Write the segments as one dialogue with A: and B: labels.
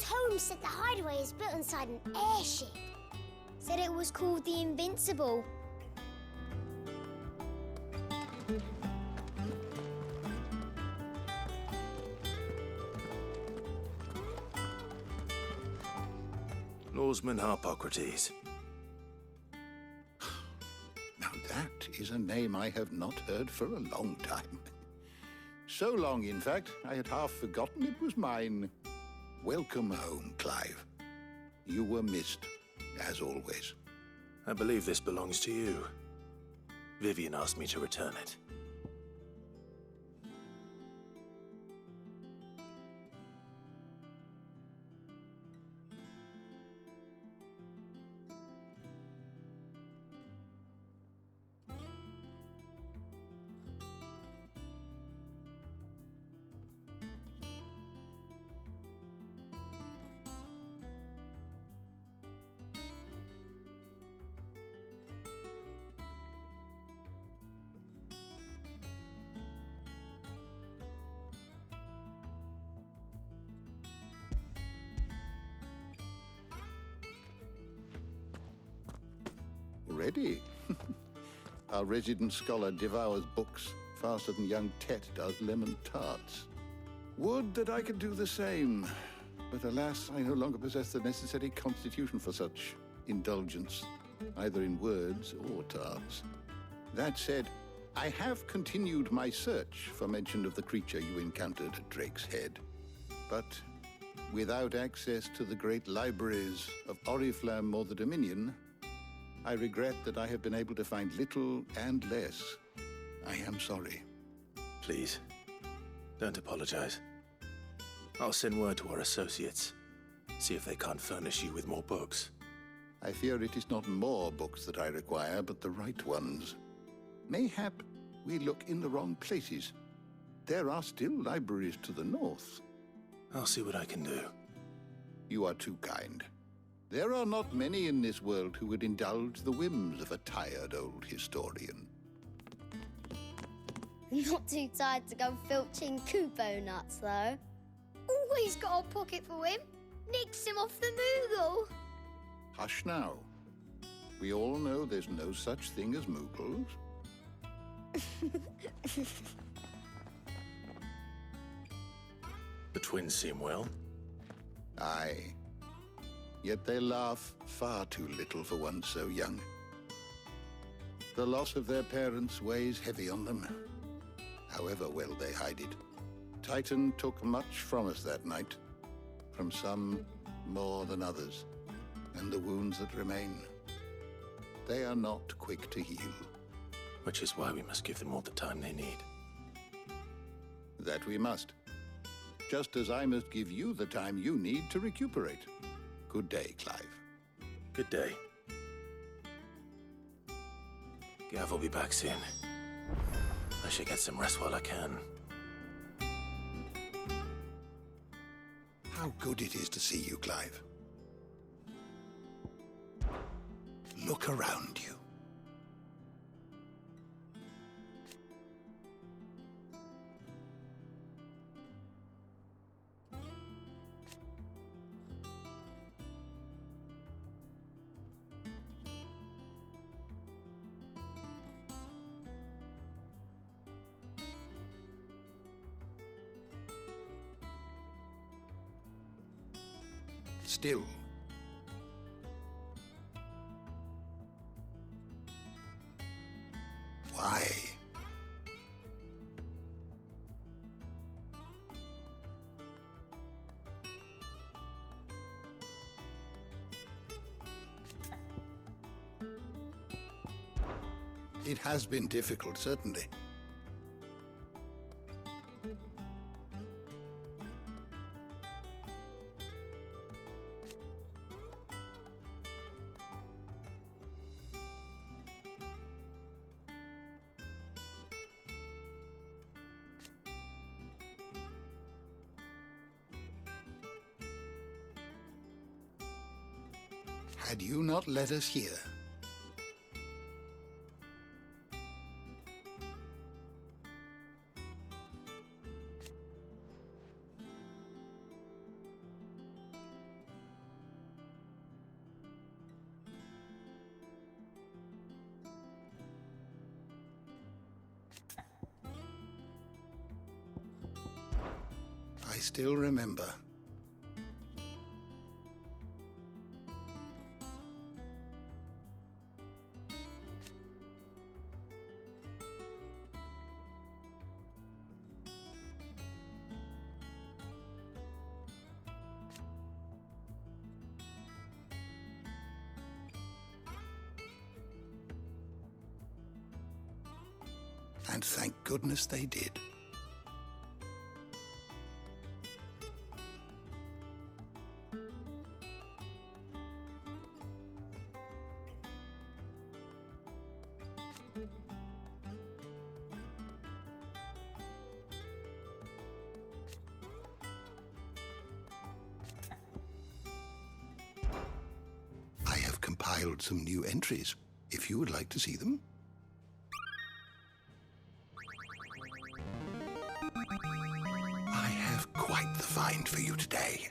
A: Tome said the hideaway is built inside an airship. Said it was called the Invincible.
B: Lawsman Harpocrates.
C: Now that is a name I have not heard for a long time. So long, in fact, I had half forgotten it was mine. Welcome home, Clive. You were missed, as always.
B: I believe this belongs to you. Vivian asked me to return it.
C: Ready? Our resident scholar devours books faster than young Tet does lemon tarts. Would that I could do the same. But alas, I no longer possess the necessary constitution for such indulgence, either in words or tarts. That said, I have continued my search for mention of the creature you encountered at Drake's Head. But without access to the great libraries of Oriflamme or the Dominion, I regret that I have been able to find little and less. I am sorry.
B: Please, don't apologize. I'll send word to our associates. See if they can't furnish you with more books.
C: I fear it is not more books that I require, but the right ones. Mayhap we look in the wrong places. There are still libraries to the north.
B: I'll see what I can do.
C: You are too kind. There are not many in this world who would indulge the whims of a tired old historian.
A: Not too tired to go filching Kupo nuts, though. Always got a pocket for him. Nicks him off the Moogle.
C: Hush now. We all know there's no such thing as Moogles.
B: The twins seem well.
C: Aye. Yet they laugh far too little for one so young. The loss of their parents weighs heavy on them, however well they hide it. Titan took much from us that night, from some more than others, and the wounds that remain, they are not quick to heal.
B: Which is why we must give them all the time they need.
C: That we must. Just as I must give you the time you need to recuperate. Good day, Clive.
B: Good day. Gav will be back soon. I should get some rest while I can.
C: How good it is to see you, Clive. Look around you. Still. Why? It has been difficult, certainly. Had you not led us here? still remember. And thank goodness they did. I have compiled some new entries, if you would like to see them. I have quite the find for you today.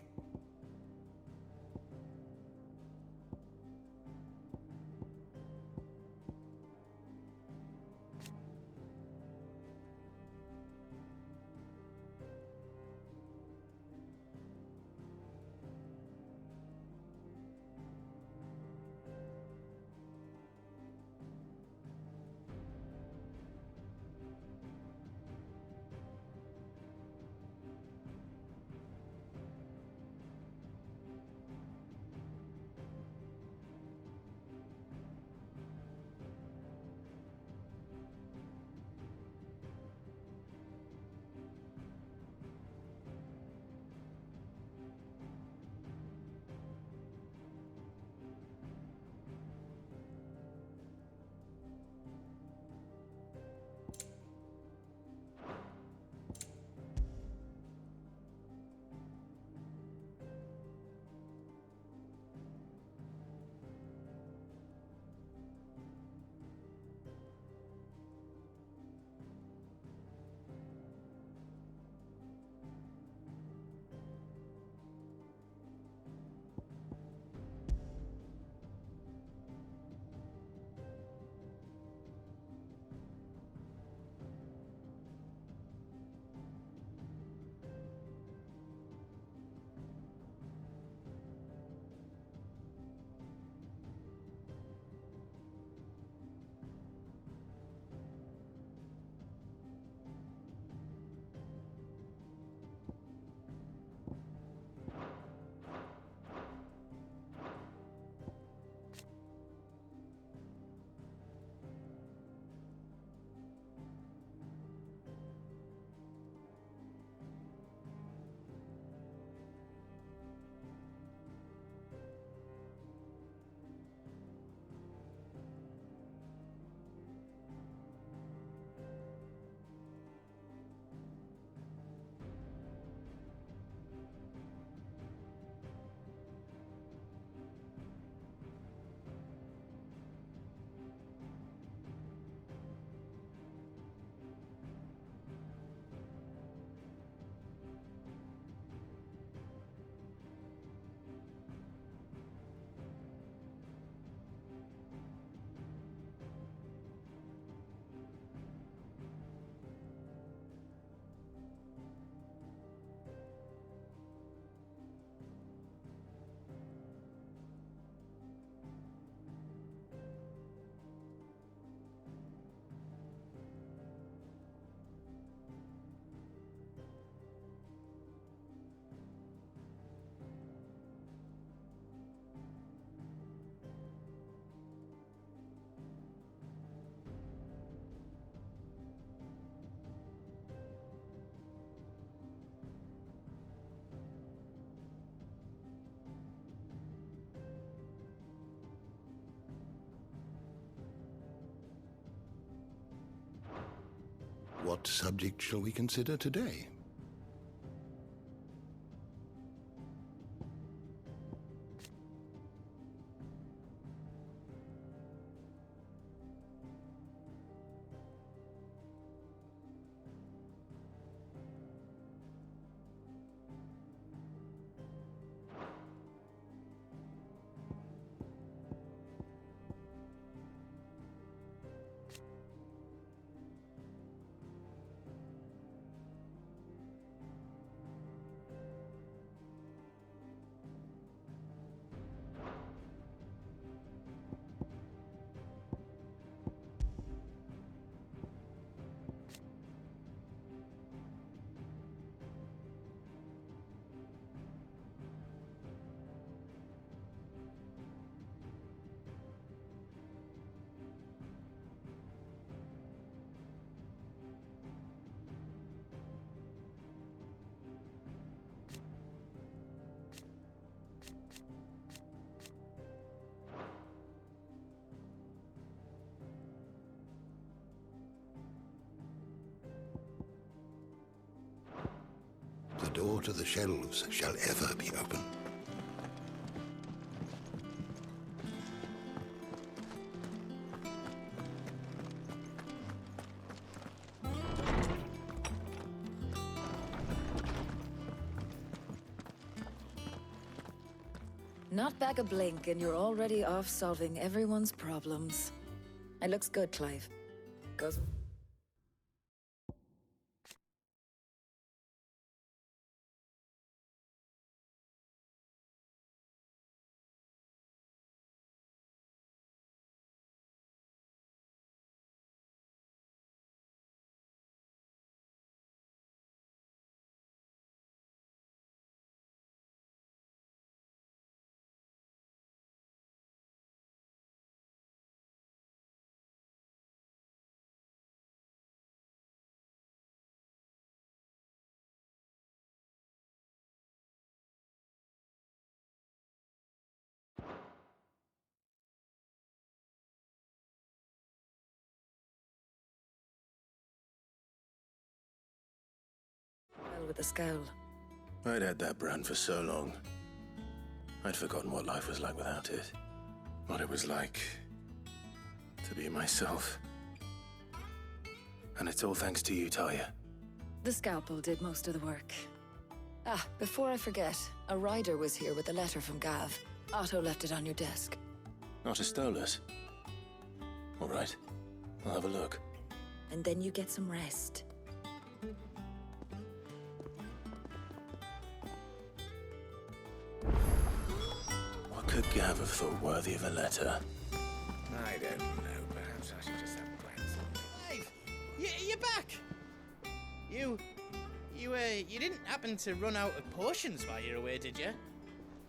C: What subject shall we consider today? door to the shelves shall ever be open.
D: Not back a blink, and you're already off solving everyone's problems. It looks good, Clive. Goes... well with a scowl.
B: I'd had that brand for so long. I'd forgotten what life was like without it. What it was like to be myself. And it's all thanks to you, Talia.
D: The scalpel did most of the work. Ah, before I forget, a rider was here with a letter from Gav. Otto left it on your desk.
B: Not a stolus. All right, I'll have a look.
D: And then you get some rest.
B: What could Gav have thought worthy of a letter?
E: I don't know. Perhaps I should just have plans. Clive! You're back! You didn't happen to run out of potions while you're away, did you?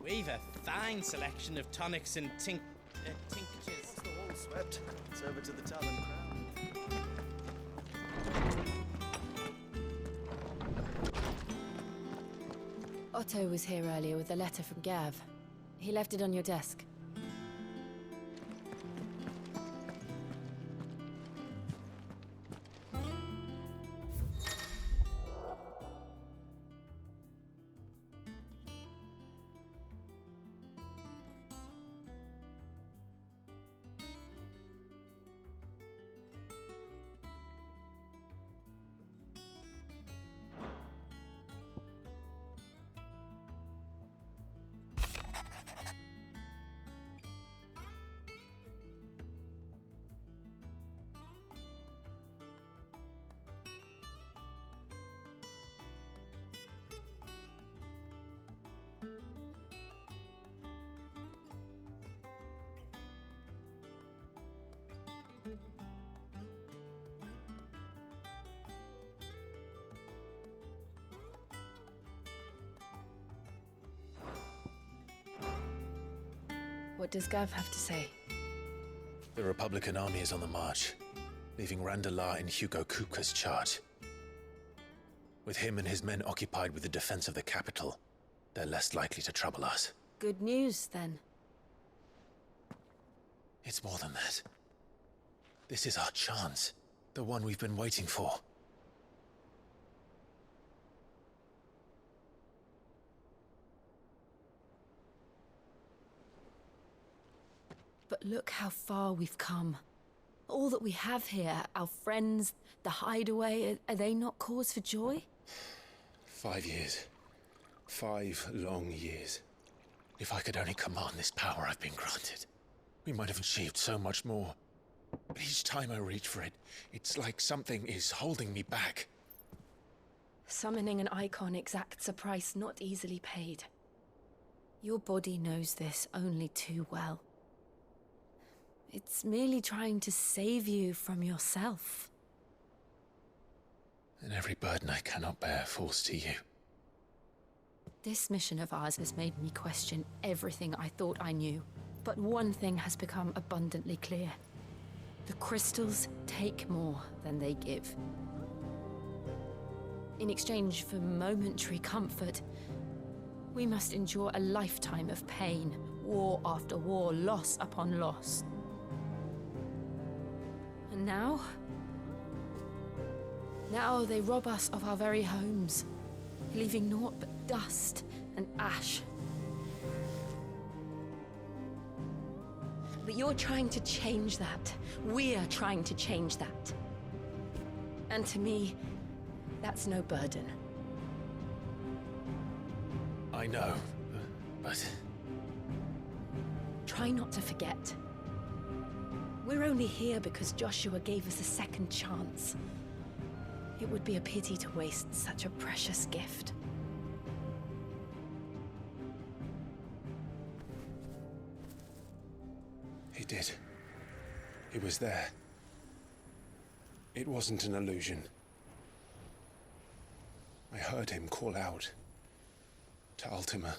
E: We've a fine selection of tonics and tinctures.
F: The wall swept. It's over to the Talon Crown.
G: Otto was here earlier with a letter from Gav. He left it on your desk. What does Gav have to say?
B: The Republican army is on the march, leaving Randalar in Hugo Kupka's charge. With him and his men occupied with the defense of the capital, they're less likely to trouble us.
G: Good news, then.
B: It's more than that. This is our chance, the one we've been waiting for.
G: But look how far we've come. All that we have here, our friends, the hideaway, are they not cause for joy?
B: 5 years. 5 long years. If I could only command this power I've been granted, we might have achieved so much more. But each time I reach for it, it's like something is holding me back.
G: Summoning an icon exacts a price not easily paid. Your body knows this only too well. It's merely trying to save you from yourself.
B: And every burden I cannot bear falls to you.
G: This mission of ours has made me question everything I thought I knew. But one thing has become abundantly clear. The crystals take more than they give. In exchange for momentary comfort, we must endure a lifetime of pain, war after war, loss upon loss. And now they rob us of our very homes, leaving naught but dust and ash. But you're trying to change that. We're trying to change that. And to me, that's no burden.
B: I know, but...
G: Try not to forget. We're only here because Joshua gave us a second chance. It would be a pity to waste such a precious gift.
B: He did. He was there. It wasn't an illusion. I heard him call out to Ultima.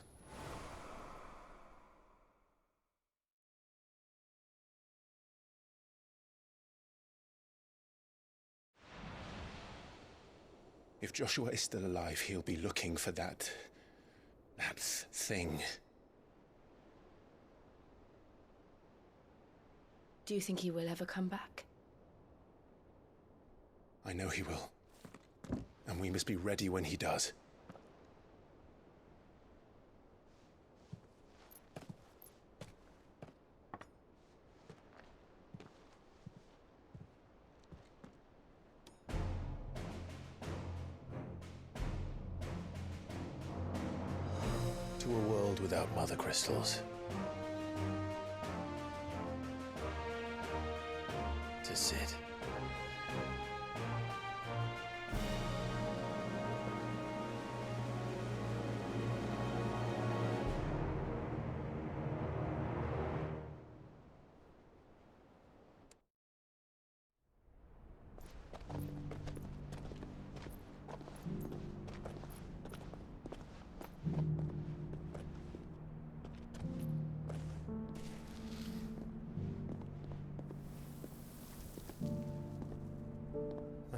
B: If Joshua is still alive, he'll be looking for that thing.
G: Do you think he will ever come back?
B: I know he will. And we must be ready when he does. To a world without mother crystals. To Sid.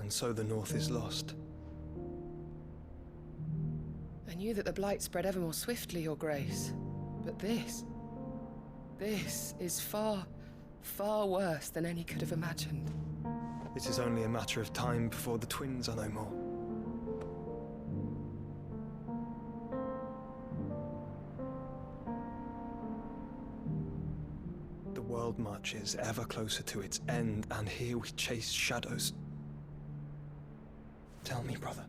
F: And so the North is lost.
H: I knew that the Blight spread ever more swiftly, Your Grace. But this is far, far worse than any could have imagined.
F: It is only a matter of time before the twins are no more. The world marches ever closer to its end, and here we chase shadows. Tell me, brother,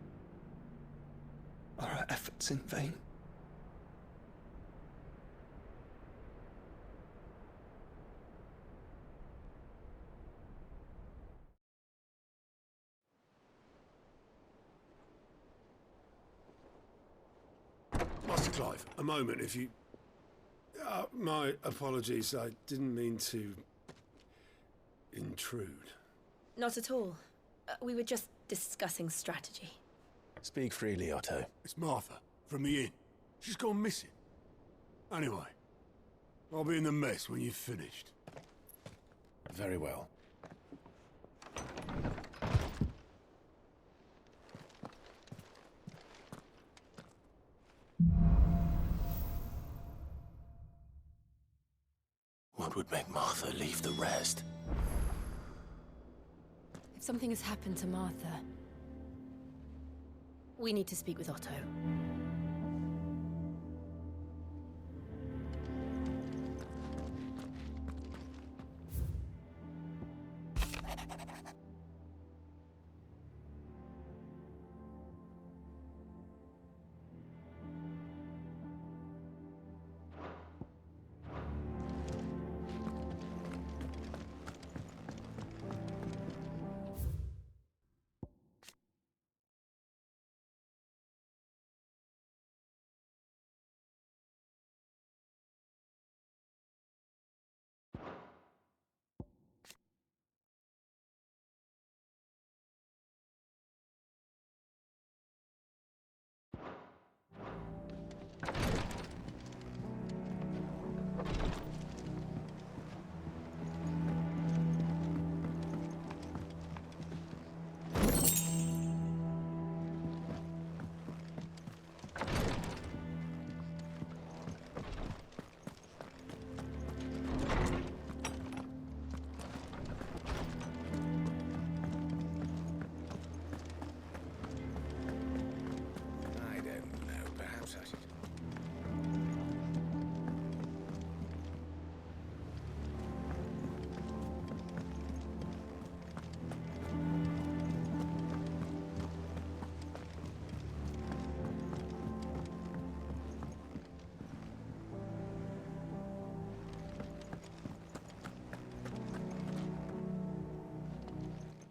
F: are our efforts in vain?
I: Master Clive, a moment, if you... my apologies, I didn't mean to... intrude.
G: Not at all. We were just discussing strategy.
B: Speak freely, Otto.
I: It's Martha, from the inn. She's gone missing. Anyway, I'll be in the mess when you've finished.
B: Very well. What would make Martha leave the rest?
G: If something has happened to Martha, we need to speak with Otto.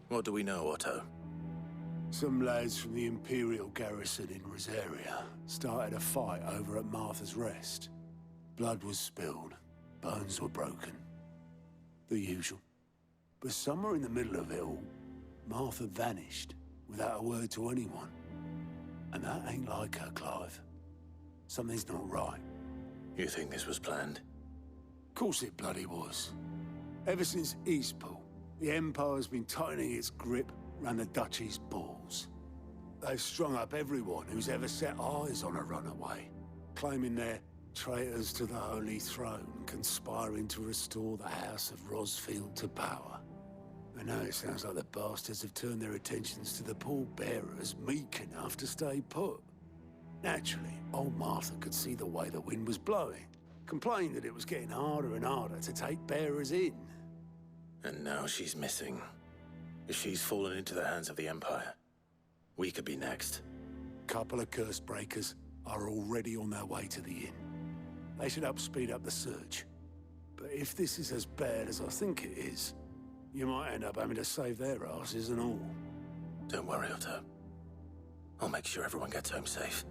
B: What do we know, Otto?
I: Some lads from the Imperial garrison in Rosaria started a fight over at Martha's Rest. Blood was spilled, bones were broken. The usual. But somewhere in the middle of it all, Martha vanished without a word to anyone. And that ain't like her, Clive. Something's not right.
B: You think this was planned?
I: Course it bloody was. Ever since Eastpool, the Empire's been tightening its grip round the Duchy's balls. They've strung up everyone who's ever set eyes on a runaway, claiming they're traitors to the Holy Throne, conspiring to restore the House of Rosfield to power. And now it sounds like the bastards have turned their attentions to the pallbearers meek enough to stay put. Naturally, old Martha could see the way the wind was blowing, complained that it was getting harder and harder to take bearers in.
B: And now she's missing. If she's fallen into the hands of the Empire, we could be next.
I: Couple of curse breakers are already on their way to the inn. They should help speed up the search. But if this is as bad as I think it is, you might end up having to save their asses and all.
B: Don't worry, Otto. I'll make sure everyone gets home safe.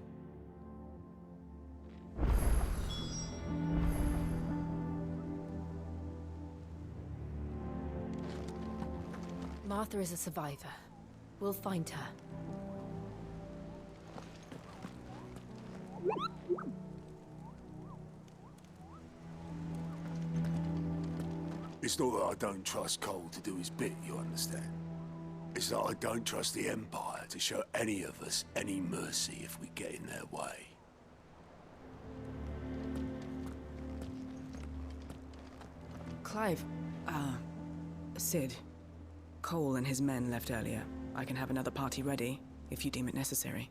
G: Martha is a survivor. We'll find her.
I: It's not that I don't trust Cole to do his bit, you understand? It's that I don't trust the Empire to show any of us any mercy if we get in their way.
J: Clive, Sid. Cole and his men left earlier. I can have another party ready, if you deem it necessary.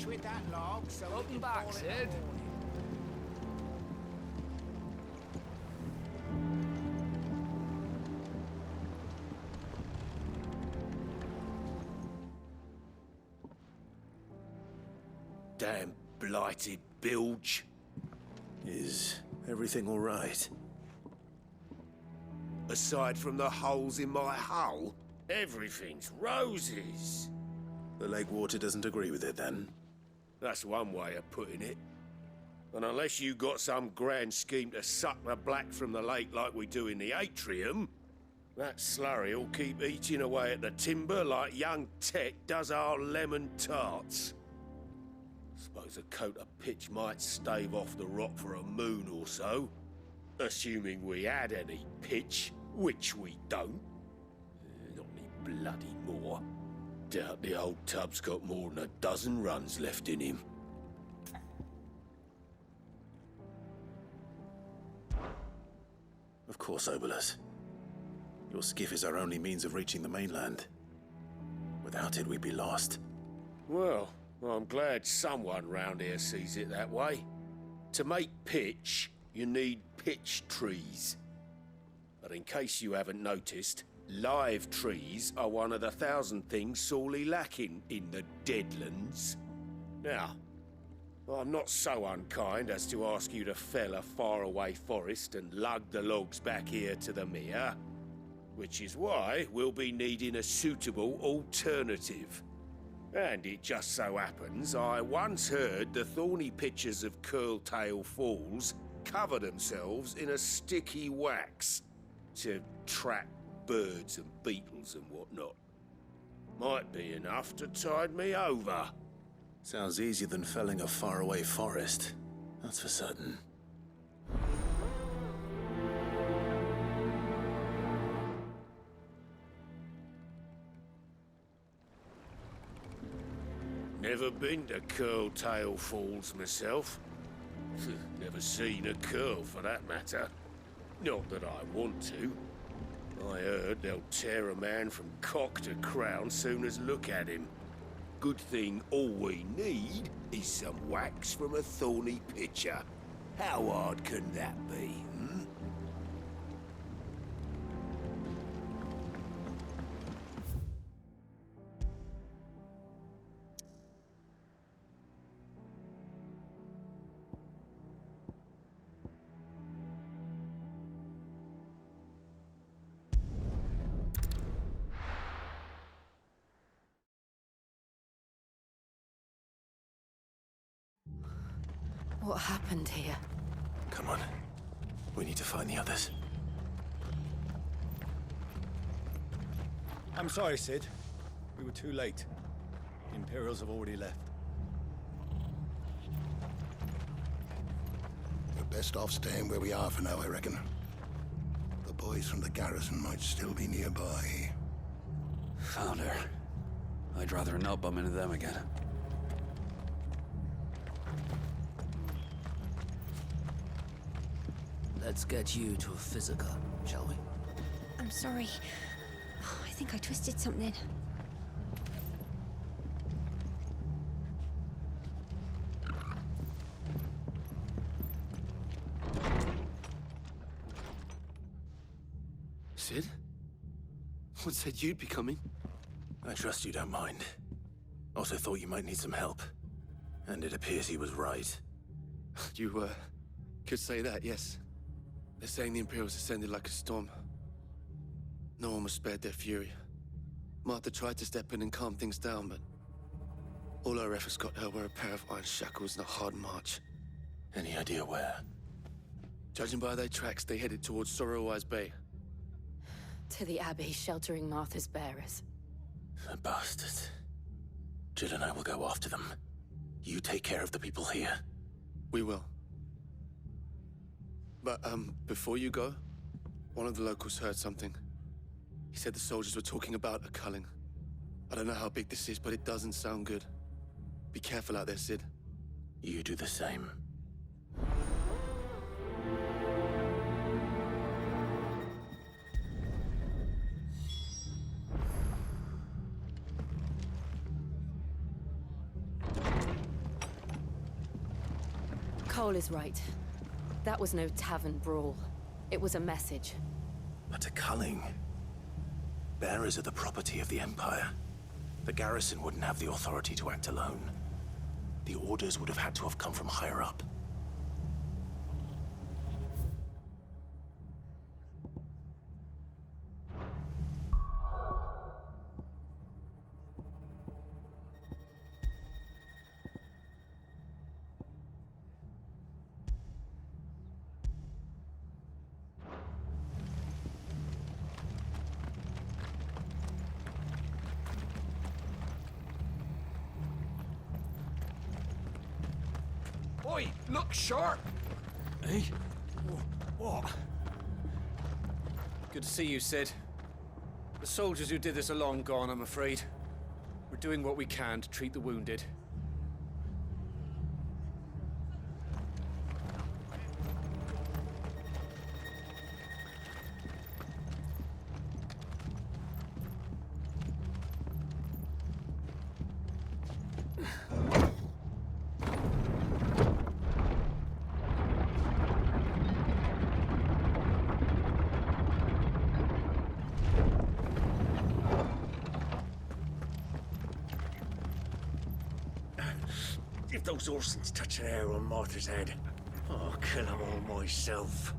F: With that log, so
H: Welcome back, Sid.
B: Damn blighted bilge. Is everything all right?
K: Aside from the holes in my hull, everything's roses.
B: The lake water doesn't agree with it, then?
K: That's one way of putting it. And unless you got some grand scheme to suck the black from the lake like we do in the atrium, that slurry'll keep eating away at the timber like young Tech does our lemon tarts. Suppose a coat of pitch might stave off the rot for a moon or so, assuming we had any pitch, which we don't. Not any bloody more. Doubt the old tub's got more than a dozen runs left in him.
B: Of course, Obolus. Your skiff is our only means of reaching the mainland. Without it, we'd be lost.
K: Well, I'm glad someone round here sees it that way. To make pitch, you need pitch trees. But in case you haven't noticed, live trees are one of the 1,000 things sorely lacking in the Deadlands. Now, I'm not so unkind as to ask you to fell a faraway forest and lug the logs back here to the mere, which is why we'll be needing a suitable alternative. And it just so happens I once heard the thorny pitchers of Curltail Falls cover themselves in a sticky wax to trap birds and beetles and whatnot. Might be enough to tide me over.
B: Sounds easier than felling a faraway forest. That's for certain.
K: Never been to Curl-Tail Falls myself. Never seen a curl, for that matter. Not that I want to. I heard they'll tear a man from cock to crown soon as look at him. Good thing all we need is some wax from a thorny pitcher. How hard can that be, hmm?
G: What happened here?
B: Come on. We need to find the others.
F: I'm sorry, Sid. We were too late. The Imperials have already left.
C: We're best off staying where we are for now, I reckon. The boys from the garrison might still be nearby.
L: Found her. I'd rather not bump into them again.
M: Let's get you to a physical, shall we?
A: I'm sorry. I think I twisted something.
L: Sid? What said you'd be coming?
B: I trust you don't mind. Also thought you might need some help. And it appears he was right.
L: You, could say that, yes. They're saying the Imperials ascended like a storm. No one was spared their fury. Martha tried to step in and calm things down, but all our efforts got her were a pair of iron shackles and a hard march.
B: Any idea where?
L: Judging by their tracks, they headed towards Sorrowwise Bay.
G: To the Abbey sheltering Martha's bearers.
B: The bastards. Jill and I will go after them. You take care of the people here.
L: We will. But, before you go, one of the locals heard something. He said the soldiers were talking about a culling. I don't know how big this is, but it doesn't sound good. Be careful out there, Sid.
B: You do the same.
G: Cole is right. That was no tavern brawl. It was a message.
B: But a culling. Bearers are the property of the Empire. The garrison wouldn't have the authority to act alone. The orders would have had to have come from higher up.
F: Oi, look sharp!
L: Eh?
F: What?
L: Good to see you, Sid. The soldiers who did this are long gone, I'm afraid. We're doing what we can to treat the wounded.
K: If those Orsons touch an arrow on Martha's head, I'll kill them all myself.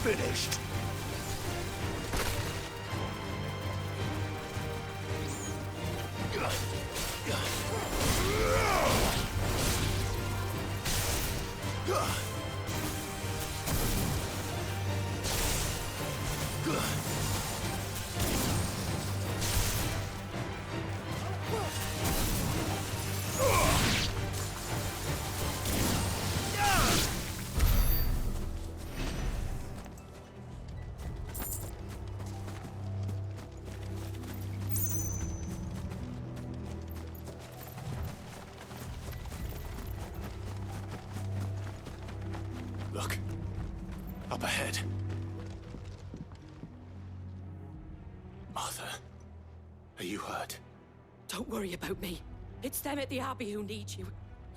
K: Finished.
B: Look. Up ahead. Martha, are you hurt?
N: Don't worry about me. It's them at the Abbey who need you.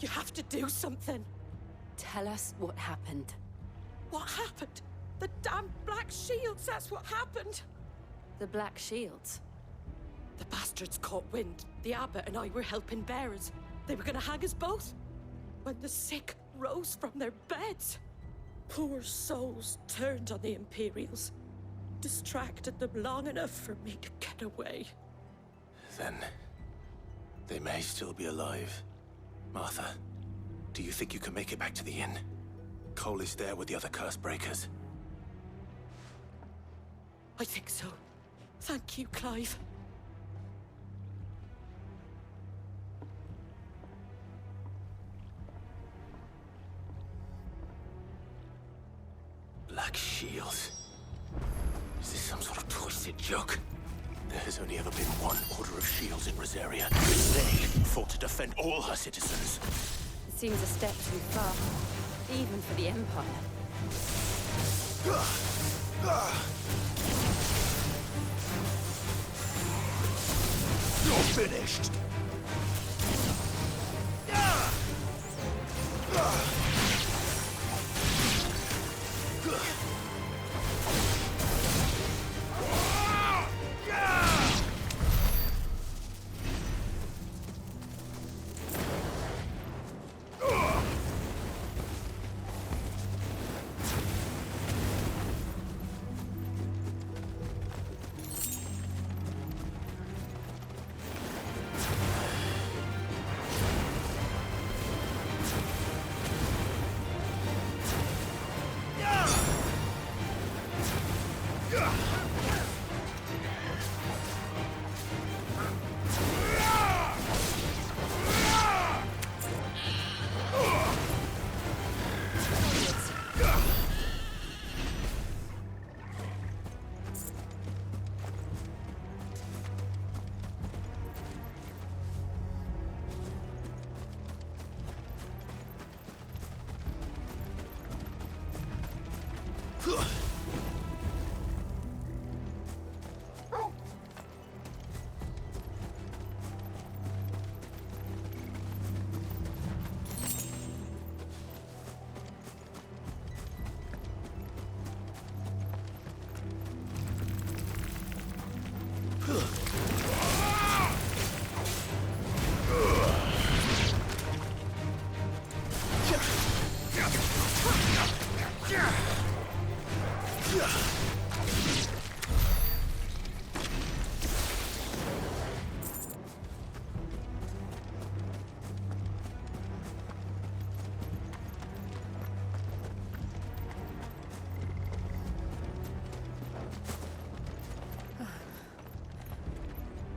N: You have to do something.
G: Tell us what happened.
N: What happened? The damn Black Shields, that's what happened.
G: The Black Shields?
N: The bastards caught wind. The Abbot and I were helping bearers. They were gonna hang us both. When the sick rose from their beds, poor souls turned on the Imperials. Distracted them long enough for me to get away.
B: Then they may still be alive. Martha, do you think you can make it back to the inn? Cole is there with the other curse breakers.
N: I think so. Thank you, Clive.
B: Black Shields. Is this some sort of twisted joke? There has only ever been one Order of Shields in Rosaria. They fought to defend all her citizens.
G: It seems a step too far, even for the Empire.
B: You're finished!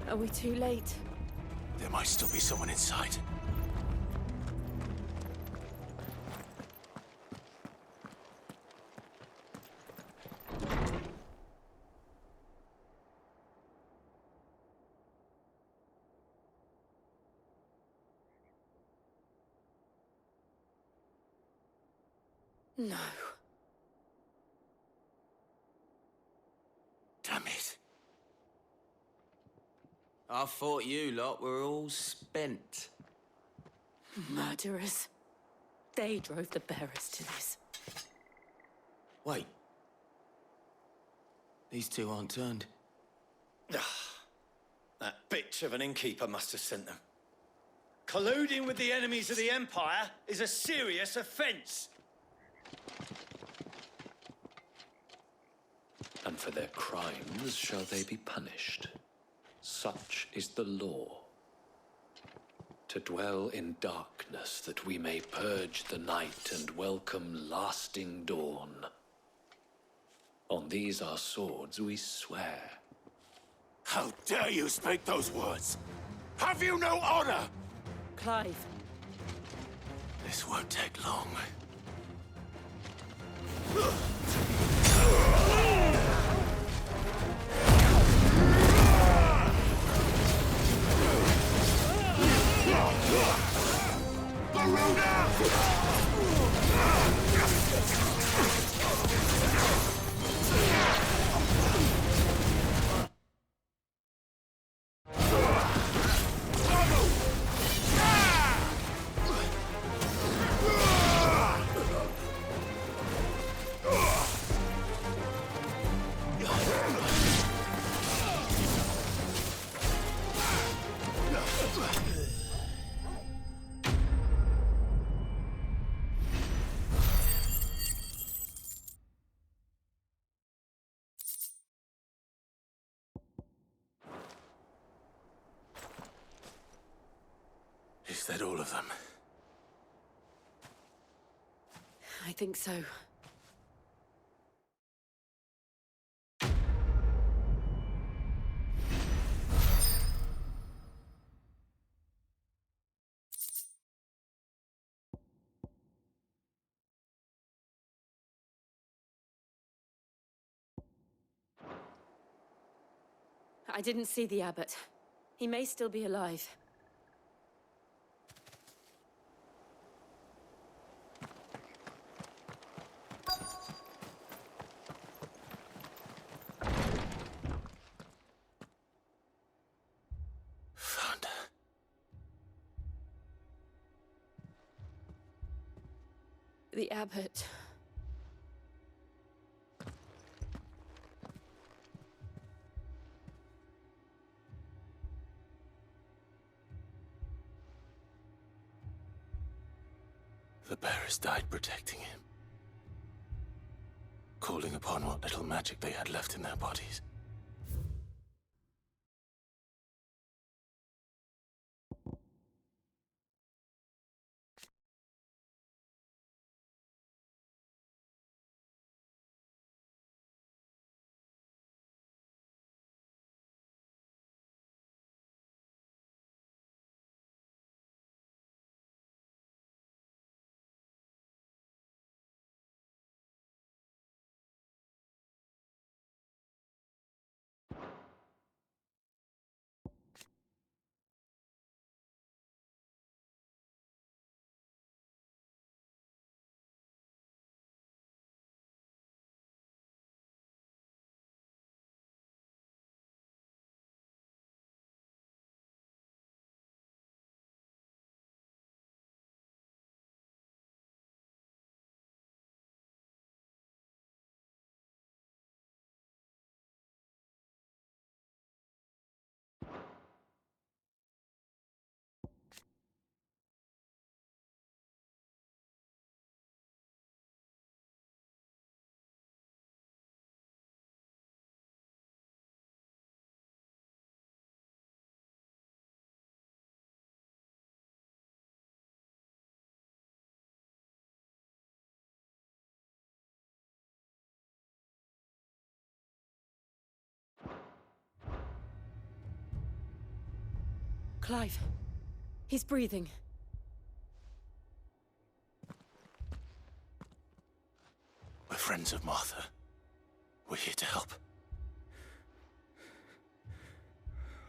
G: Are we too late?
B: There might still be someone inside.
G: No.
B: Damn it.
M: I thought you lot were all spent.
G: Murderers. They drove the bearers to this.
M: Wait. These two aren't turned.
F: That bitch of an innkeeper must have sent them. Colluding with the enemies of the Empire is a serious offence.
O: And for their crimes shall they be punished. Such is the law. To dwell in darkness that we may purge the night and welcome lasting dawn. On these our swords we swear.
I: How dare you speak those words? Have you no honor?
N: Clive.
I: This won't take long.
B: Is that all of them?
N: I think so. I didn't see the abbot. He may still be alive.
B: Found her.
N: The abbot.
B: The bearers died protecting him. Calling upon what little magic they had left in their bodies.
N: Clive. He's breathing.
B: We're friends of Martha. We're here to help.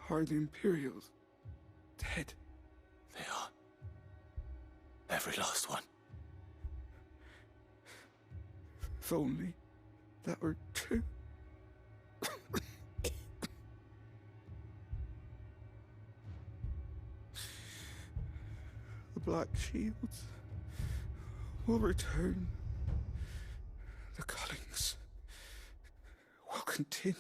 I: Are the Imperials dead?
B: They are. Every last one.
I: If only that were true. The Black Shields will return. The cullings will continue.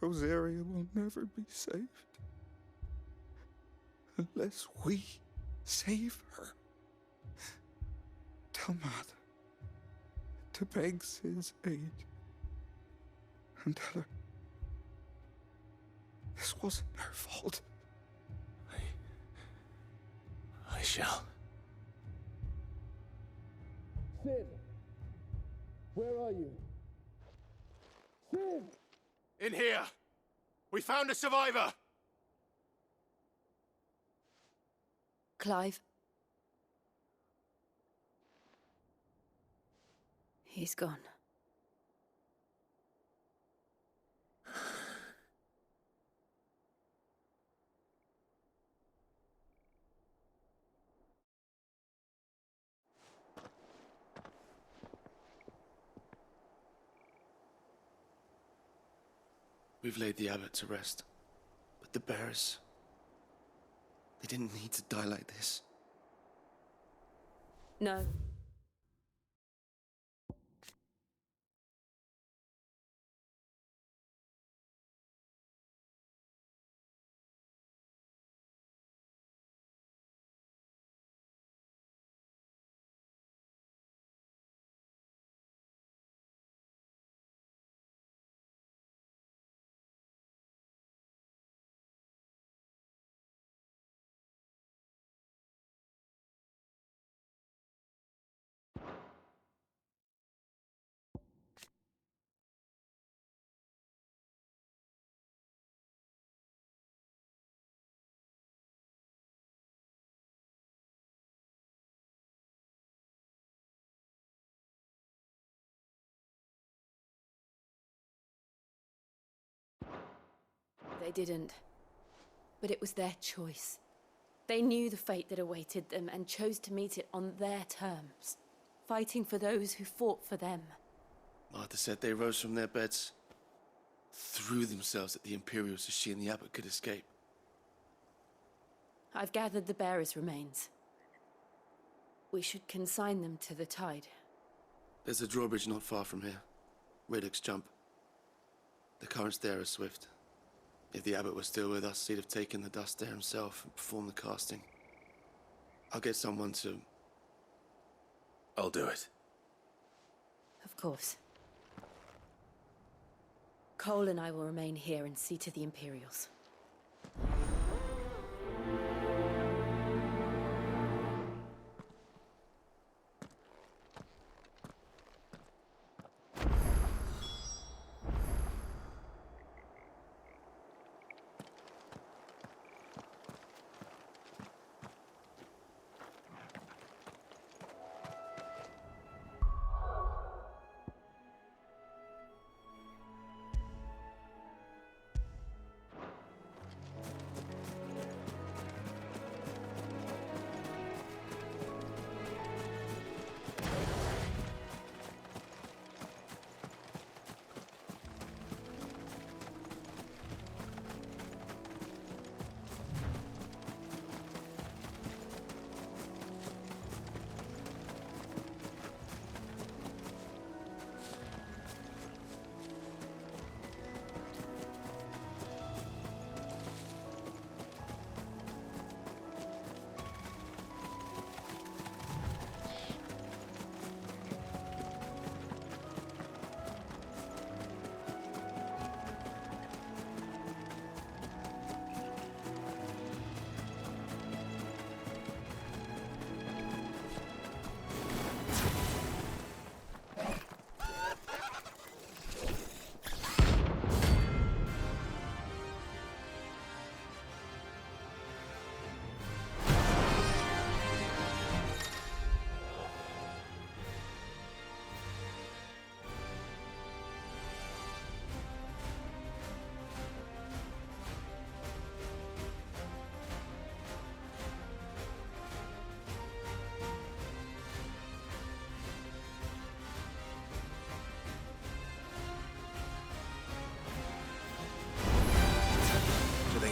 I: Rosaria will never be saved unless we save her. Tell Mother to beg Sid's aid and tell her this wasn't her fault.
B: shall.
I: Sid! Where are you? Sid!
K: In here! We found a survivor!
G: Clive. He's gone.
L: We've laid the abbot to rest. But the bearers... they didn't need to die like this.
G: No. They didn't. But it was their choice. They knew the fate that awaited them and chose to meet it on their terms, fighting for those who fought for them.
L: Martha said they rose from their beds, threw themselves at the Imperials so she and the abbot could escape.
G: I've gathered the bearers' remains. We should consign them to the tide.
L: There's a drawbridge not far from here. Radix Jump. The currents there are swift. If the abbot was still with us, he'd have taken the dust there himself and performed the casting. I'll get someone to...
B: I'll do it.
G: Of course. Cole and I will remain here and see to the Imperials.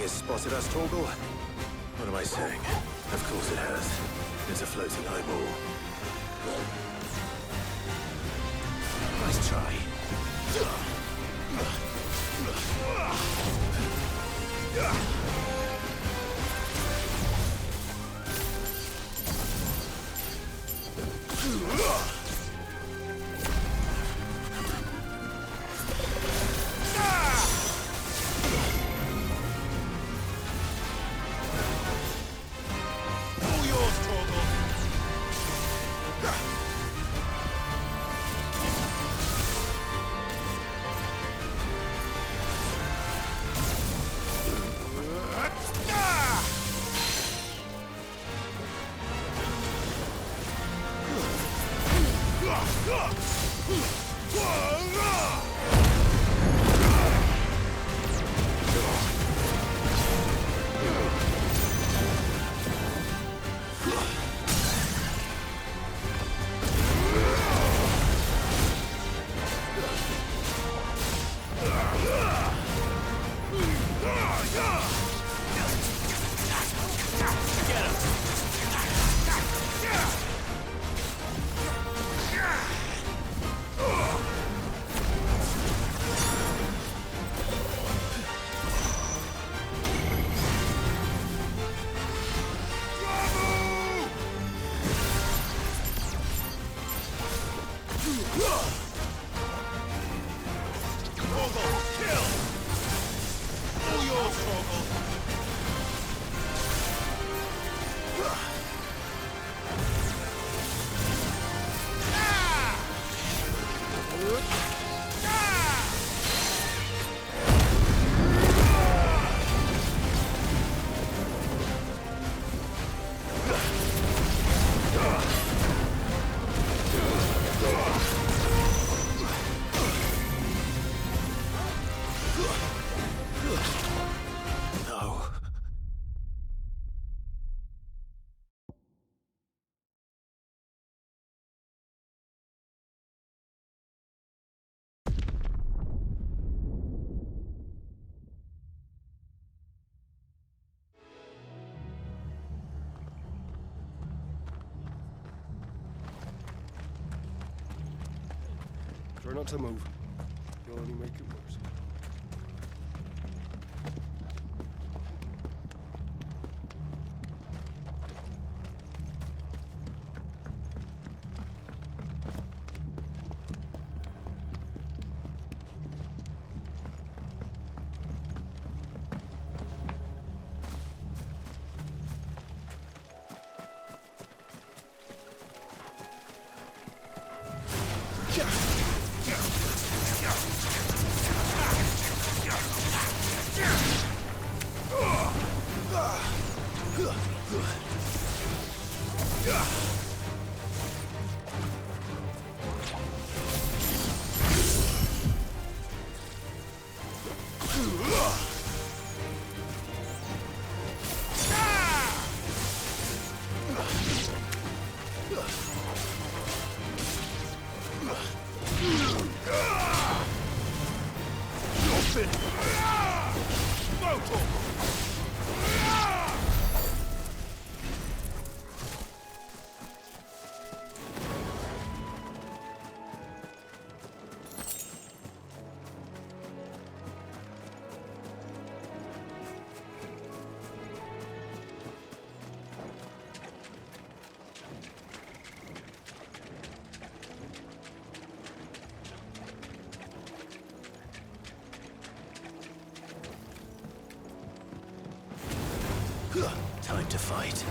B: Has spotted us, Torgal? What am I saying? Of course it has. It's a floating eyeball. Nice try.
K: All yours,
P: Try not to move. You'll only make it worse.
F: Time to fight.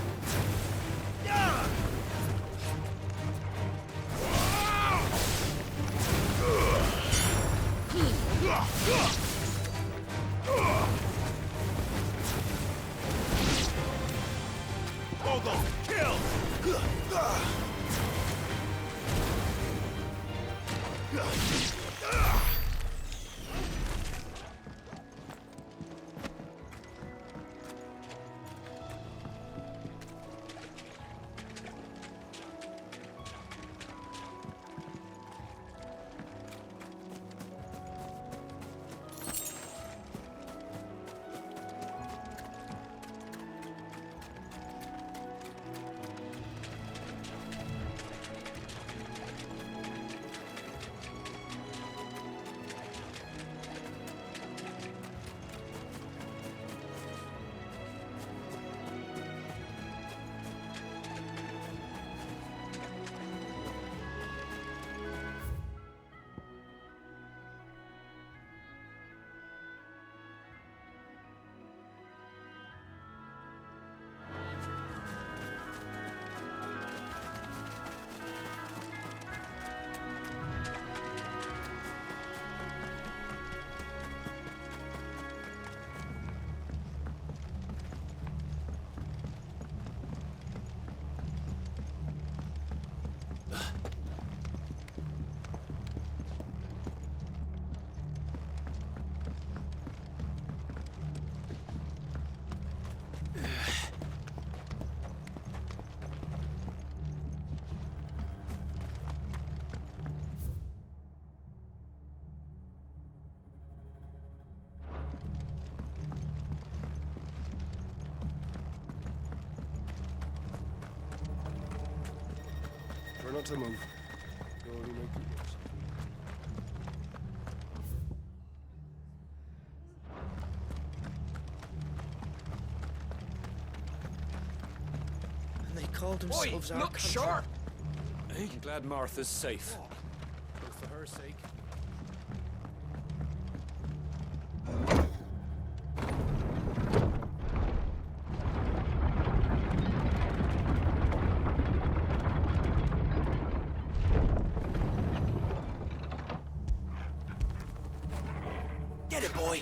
P: Try not to move. You'll only make it worse.
E: And they called themselves our
Q: look
E: country.
Q: sharp! I'm glad Martha's safe.
K: Both for her sake.
Q: Get it, boy!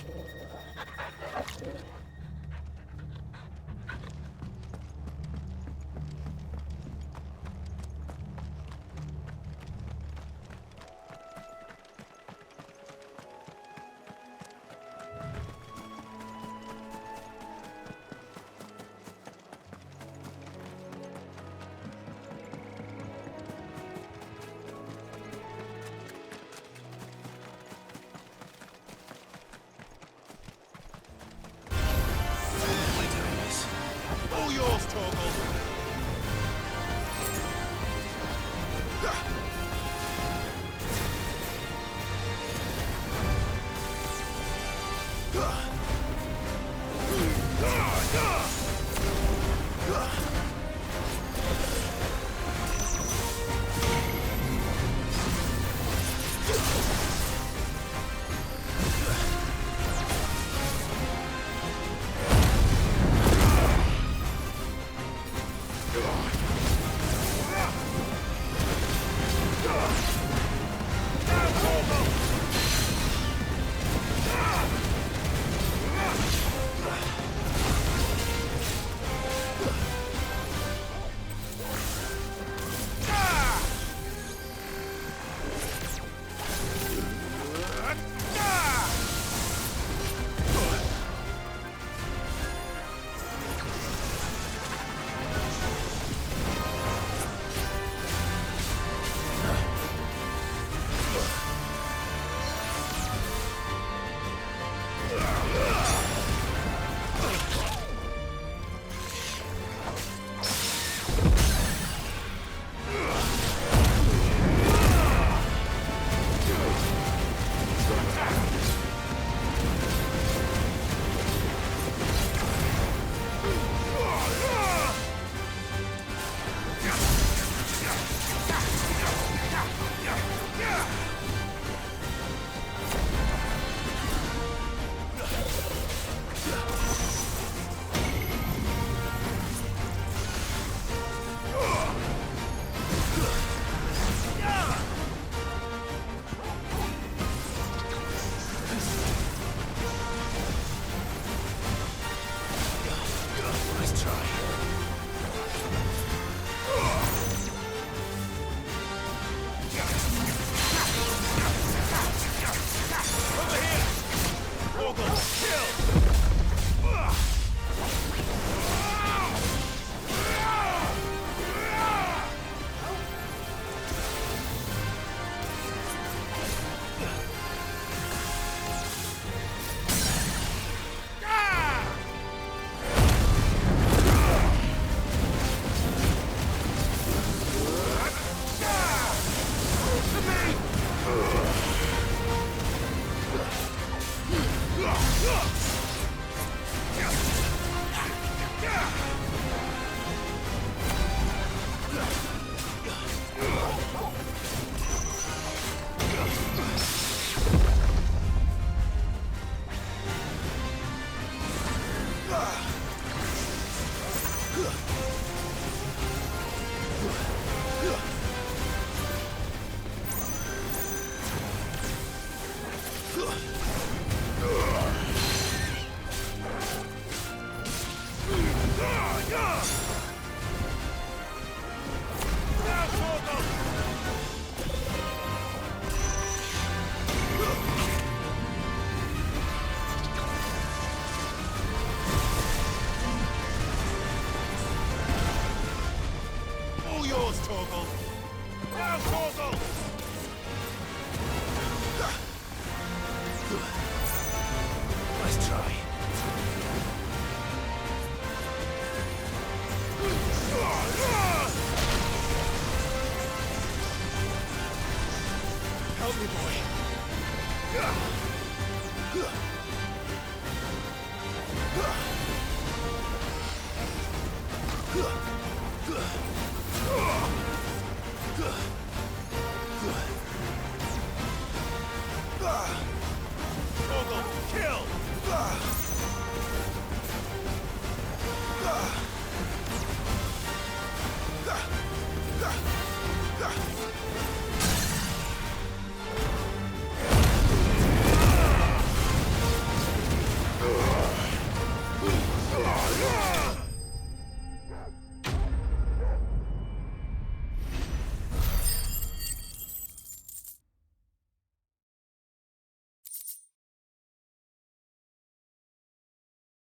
B: Help me, boy.